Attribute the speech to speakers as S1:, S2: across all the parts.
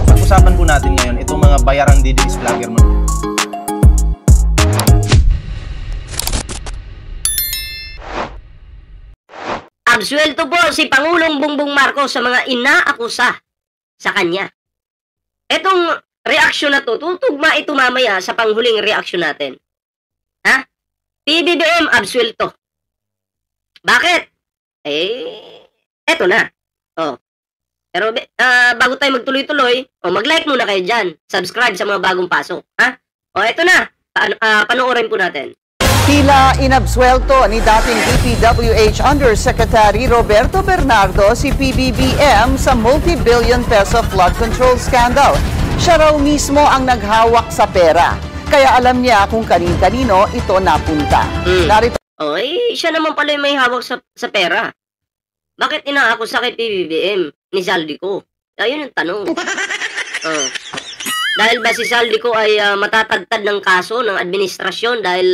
S1: Pag-usapan po natin ngayon itong mga bayarang DDS vlogger mo.
S2: Absuelto po si Pangulong Bongbong Marcos sa mga inaakusa sa kanya. Etong reaksyon na to, tutugma ito mamaya sa panghuling reaksyon natin. Ha? PBBM absuelto. Bakit? Eto na. Oh. Pero bago tayo magtuloy-tuloy, mag-like muna kayo dyan. Subscribe sa mga bagong pasok. Ha? Eto na. Panoorin po natin.
S3: Tila inabsuelto ni dating DPWH Undersecretary Roberto Bernardo si PBBM sa multi-billion peso flood control scandal. Siya raw mismo ang naghawak sa pera. Kaya alam niya kung kanin-kanino ito napunta. Narito.
S2: Siya naman pala yung may hawak sa pera. Bakit inaakusa kay PBBM ni Zaldico? Ayun yung tanong. Dahil ba si Zaldico ay matatagtad ng kaso ng administrasyon dahil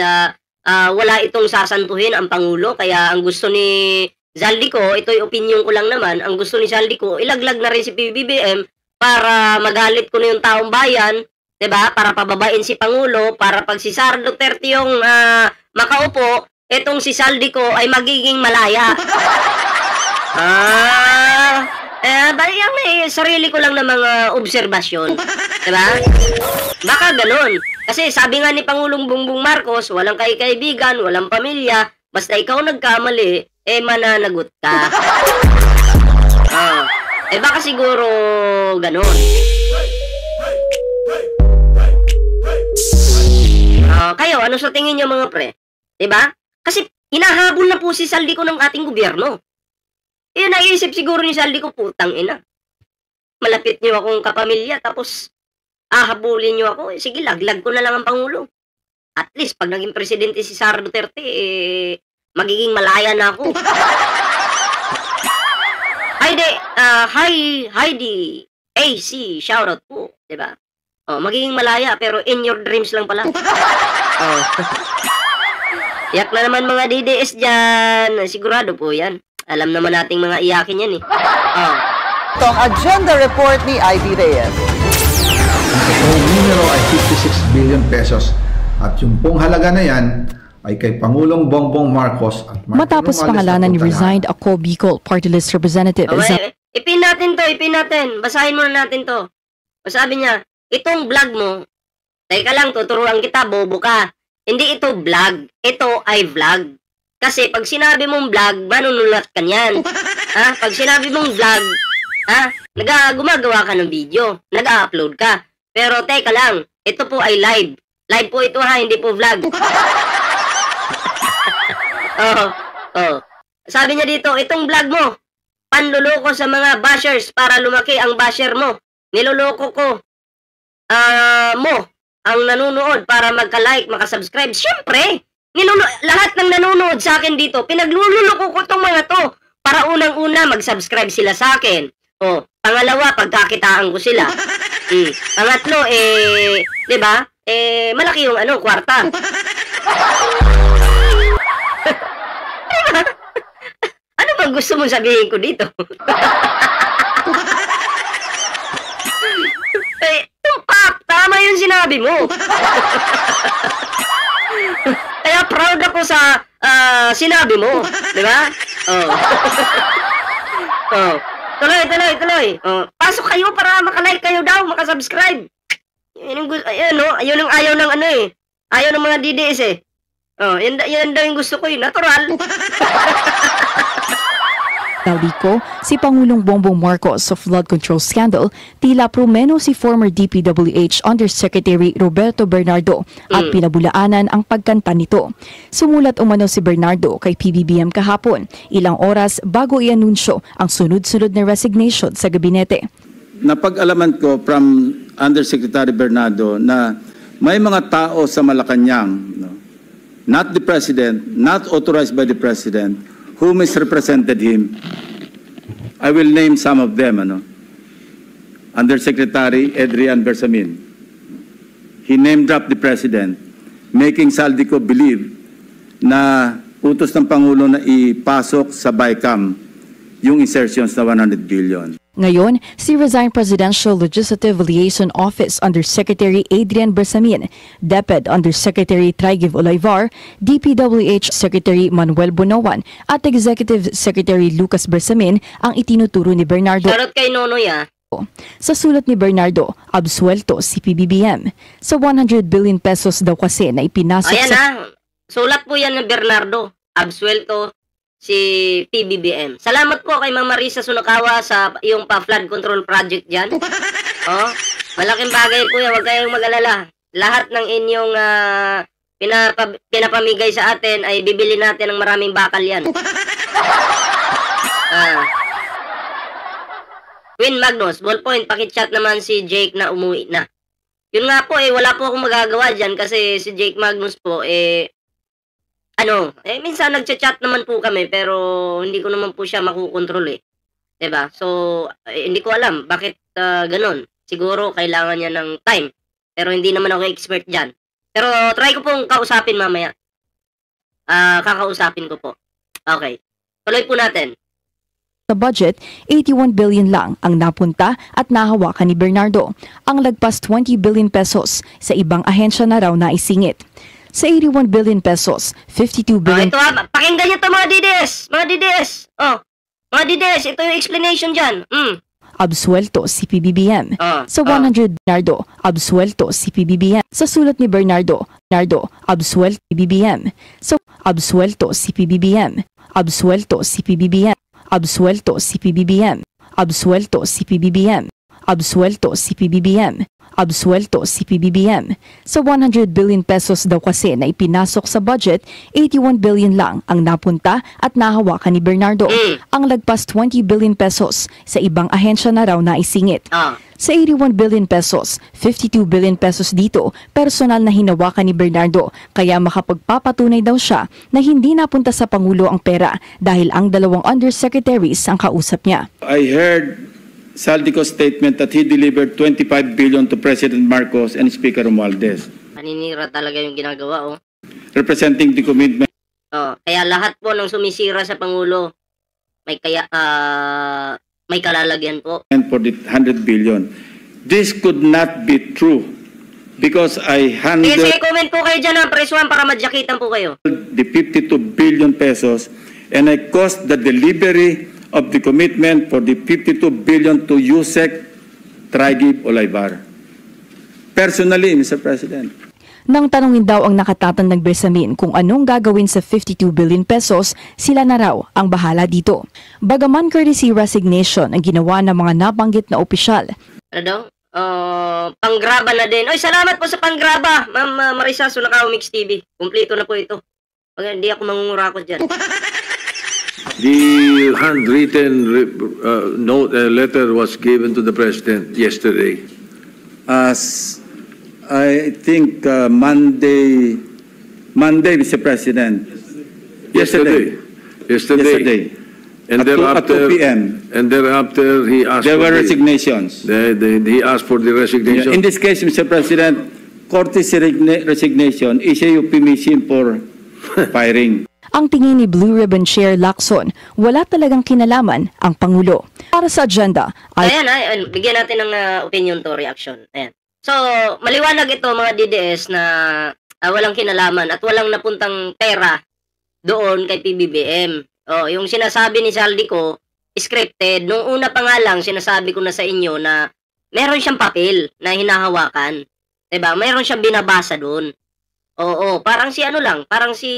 S2: wala itong sasantuhin ang Pangulo, kaya ang gusto ni Zaldico, ito'y opinion ko lang naman, ang gusto ni Zaldico, ilaglag na rin si PBBM para magalit ko na yung taong bayan, 'di ba? Para pababain si Pangulo, para pag si Sara Duterte yung makaupo, etong si Zaldico ay magiging malaya. Bayang sarili ko lang na mga obserbasyon, 'di ba? Baka ganun. Kasi sabi nga ni Pangulong Bongbong Marcos, walang kaibigan, walang pamilya, basta ikaw nagkamali, mananagot ka. Baka siguro ganun. Kayo, ano sa tingin nyo mga pre? Diba? Kasi hinahabol na po si Zaldico ng ating gobyerno. Naisip siguro ni Zaldico, putang ina. Malapit nyo akong kapamilya, tapos habulin nyo ako, sige, laglag ko na lang ang Pangulo. At least, pag naging presidente si Sara Duterte, magiging malaya na ako. Heidi AC, shoutout po, diba? Magiging malaya, pero in your dreams lang pala. Iyak na naman mga DDS dyan. Sigurado po yan. Alam naman nating mga iyakin yan
S3: Ito ang agenda report ni Ivy Reyes.
S4: Ang numero ay 56 billion pesos at yung pong halaga na yan ay kay Pangulong Bongbong Marcos at
S5: matapos pangalanan ni resigned ako Bicol Party List Representative.
S2: Ipin natin. Basahin muna natin to. Sabi niya, itong vlog mo, teka lang, tuturuan kita, bobo ka. Hindi ito vlog, ito ay vlog. Kasi pag sinabi mong vlog, manunulat ka niyan. Pag sinabi mong vlog, gumagawa ka ng video, nag-upload ka. Pero teka lang, ito po ay live. Live po ito hindi po vlog. Sabi niya dito, itong vlog mo, panluloko sa mga bashers para lumaki ang basher mo. Niloloko ko mo ang nanonood para magka-like, makasubscribe. Siyempre, lahat ng nanonood sa akin dito, pinaglululoko ko itong mga to para unang-una mag-subscribe sila sa akin. Pangalawa, pagkakitaan ko sila. Pangatlo, di ba? Malaki yung kwarta. Ano bang gusto mong sabihin ko dito? Tumpak, tama yung sinabi mo. Kaya proud ako sa sinabi mo, di ba? Tuloy. Pasok kayo para makalike kayo daw, makasubscribe. Ayun ang ayaw ng ayaw ng mga DDS yan daw yung gusto ko natural.
S5: Zaldico, si Pangulong Bongbong Marcos sa flood control scandal, tila promeno si former DPWH Undersecretary Roberto Bernardo at pinabulaanan ang pagkanta nito. Sumulat umano si Bernardo kay PBBM kahapon, ilang oras bago i-anunsyo ang sunod-sunod na resignation sa gabinete.
S6: Napag-alaman ko from Undersecretary Bernardo na may mga tao sa Malacanang, not the President, not authorized by the President, who misrepresented him. I will name some of them. Undersecretary Adrian Bersamin. He name-dropped the President, making Zaldico believe na utos ng Pangulo na ipasok sa BICAM yung insertions na 100 billion.
S5: Ngayon, si resigned Presidential Legislative Liaison Office Undersecretary Adrian Bersamin, DepEd Undersecretary Trigiv Olivar, DPWH Secretary Manuel Bonoan at Executive Secretary Lucas Bersamin ang itinuturo ni Bernardo.
S2: Charot kay Nonoy
S5: Sa sulat ni Bernardo, absuelto si PBBM. Sa 100 billion pesos daw kasi na ipinasok
S2: Ayan
S5: sa...
S2: Sulat po yan ng Bernardo. Absuelto si PBBM. Salamat po kay Ma'am Marisa Sunakawa sa yung flood control project dyan. Malaking bagay po yan. Huwag kayong mag-alala. Lahat ng inyong pinapamigay sa atin ay bibili natin ng maraming bakal yan. Queen Magnus, ballpoint, pakichat naman si Jake na umuwi na. Yun nga po, wala po akong magagawa dyan kasi si Jake Magnus po, minsan nagchat-chat naman po kami pero hindi ko naman po siya makukontrol Diba? So, hindi ko alam bakit ganun. Siguro kailangan niya ng time. Pero hindi naman ako expert dyan. Pero try ko pong kausapin mamaya. Kakausapin ko po. Okay. Tuloy po natin.
S5: Sa budget, 81 billion lang ang napunta at nahawakan ni Bernardo. Ang lagpas 20 billion pesos sa ibang ahensya na raw na isingit. Sa 81 billion pesos, 52 billion...
S2: Ito pakinggan niyo ito mga DDS! Mga DDS! Mga DDS, ito yung explanation dyan.
S5: Absuelto si PBBM. Sa 100 Bernardo, absuelto si PBBM. Sa sulat ni Bernardo, absuelto si PBBM. So, absuelto si PBBM. Absuelto si PBBM. Absuelto si PBBM. Absuelto si PBBM. Absuelto si PBBM. Absuelto si PBBM. Sa 100 billion pesos daw kasi na ipinasok sa budget, 81 billion lang ang napunta at nahawakan ni Bernardo. Ang lagpas 20 billion pesos sa ibang ahensya na raw na isingit. Sa 81 billion pesos, 52 billion pesos dito, personal na hinawakan ni Bernardo, kaya makapagpapatunay daw siya na hindi napunta sa Pangulo ang pera dahil ang dalawang undersecretaries ang kausap niya.
S6: I heard Saldico's statement that he delivered 25 billion to President Marcos and Speaker Romualdez.
S2: Paninira talaga yung ginagawa,
S6: Representing the commitment.
S2: Kaya lahat po ng sumisira sa Pangulo, may kalalagyan po.
S6: For the 100 billion. This could not be true because I handled
S2: Sige, comment po kayo dyan press 1 para madyakitan po kayo.
S6: the 52 billion pesos and I caused the delivery of the commitment for the 52 billion to Yusek Trigiv Olivar. Personally, Mr. President.
S5: Nang tanungin daw ang nakatatandang Bersamin kung anong gagawin sa 52 billion pesos, sila na raw ang bahala dito. Bagaman courtesy resignation ang ginawa ng mga nabanggit na opisyal.
S2: Panggraba na din. Oy, salamat po sa panggraba, Ma'am Marisa Sunakawa Mix TV. Kumpleto na po ito. Hindi ako mangungurakot dyan.
S7: The handwritten letter was given to the President yesterday.
S6: I think Monday, Mr. President. Yesterday.
S7: And
S6: at 2 p.m.
S7: And thereafter, he asked
S6: There were resignations.
S7: He asked for the resignation.
S6: In this case, Mr. President, courtesy resignation is a euphemism for firing.
S5: Ang tingin ni Blue Ribbon Chair Lacson, wala talagang kinalaman ang Pangulo. Para sa agenda ay...
S2: Ayan, bigyan natin ng opinion to reaction. Ayan. So, maliwanag ito mga DDS na walang kinalaman at walang napuntang pera doon kay PBBM. Yung sinasabi ni Saldico, scripted. Nung una pa nga lang, sinasabi ko na sa inyo na meron siyang papel na hinahawakan. Diba? Meron siyang binabasa doon. Parang si parang si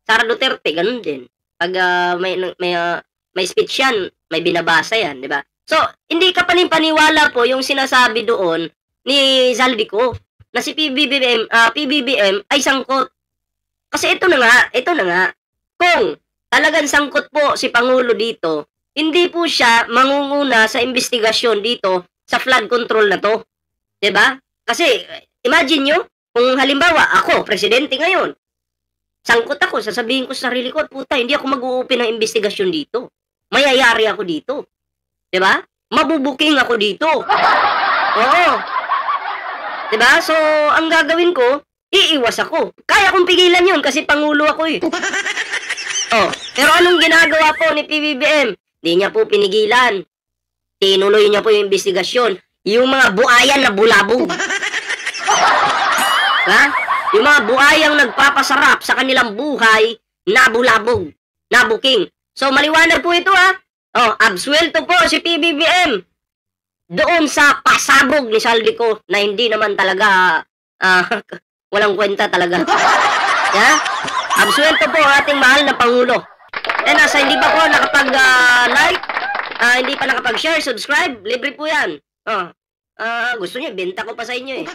S2: Sara Duterte, ganun din. Pag may speech yan, may binabasa yan, di ba? So, hindi ka paniwala po yung sinasabi doon ni Saldico na si PBBM ay sangkot. Kasi ito na nga, kung talagang sangkot po si Pangulo dito, hindi po siya mangunguna sa investigasyon dito sa flood control na to. Di ba? Kasi, imagine nyo, kung halimbawa, ako, presidente ngayon, sangkot ako, sasabihin ko sa sarili ko, puta, hindi ako mag-uupi ng investigasyon dito. Mayayari ako dito. Diba? Mabubuking ako dito. Oo. Diba? So, ang gagawin ko, iiwas ako. Kaya kong pigilan yun kasi Pangulo ako eh. Pero anong ginagawa po ni PBBM? Di niya po pinigilan. Tinuloy niya po yung investigasyon. Yung mga buayan na bulabog. Ha? Yung mga buayang nagpapasarap sa kanilang buhay, nabulabog, nabuking. So, maliwanag po ito, ha? Oh, absuelto po si PBBM doon sa pasabog ni Saldico na hindi naman talaga walang kwenta talaga. Ha? Absuelto po ang ating mahal na Pangulo. And sa hindi pa po nakapag-like, hindi pa nakapag-share, subscribe, libre po yan. Gusto niyo, benta ko pa sa inyo eh.